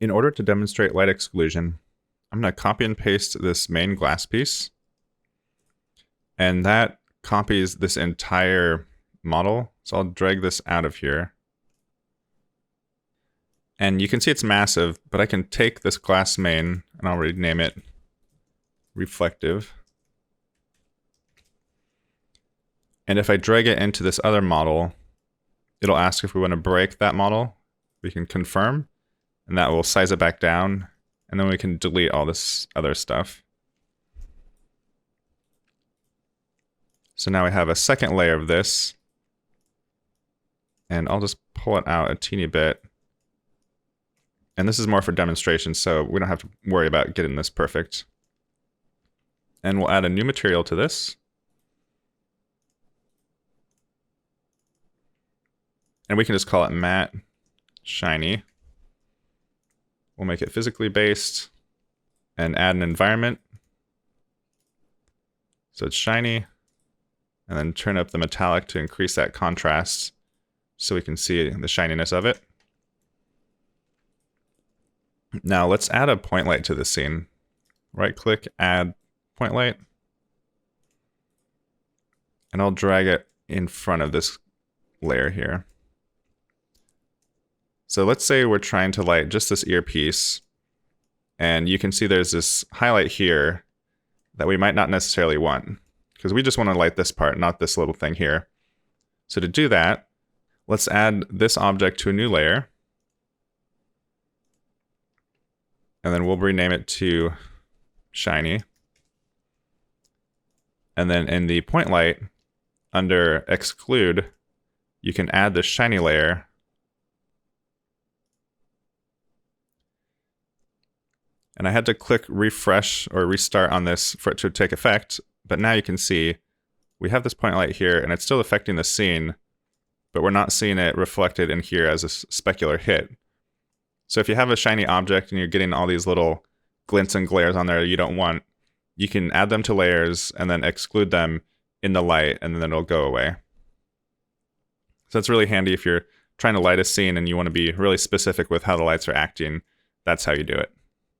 In order to demonstrate light exclusion, I'm going to copy and paste this main glass piece. And that copies this entire model. So I'll drag this out of here. And you can see it's massive, but I can take this glass main and I'll rename it reflective. And if I drag it into this other model, it'll ask if we want to break that model. We can confirm, and that will size it back down. And then we can delete all this other stuff. So now we have a second layer of this. And I'll just pull it out a teeny bit. And this is more for demonstration, so we don't have to worry about getting this perfect. And we'll add a new material to this. And we can just call it matte shiny. We'll make it physically based and add an environment. So it's shiny. And then turn up the metallic to increase that contrast so we can see the shininess of it. Now let's add a point light to the scene. Right click, add point light. And I'll drag it in front of this layer here. So let's say we're trying to light just this earpiece. And you can see there's this highlight here that we might not necessarily want, because we just want to light this part, not this little thing here. So to do that, let's add this object to a new layer. And then we'll rename it to shiny. And then in the point light, under exclude, you can add the shiny layer. And I had to click refresh or restart on this for it to take effect. But now you can see we have this point light here and it's still affecting the scene, but we're not seeing it reflected in here as a specular hit. So if you have a shiny object and you're getting all these little glints and glares on there you don't want, you can add them to layers and then exclude them in the light, and then it'll go away. So it's really handy if you're trying to light a scene and you want to be really specific with how the lights are acting. That's how you do it.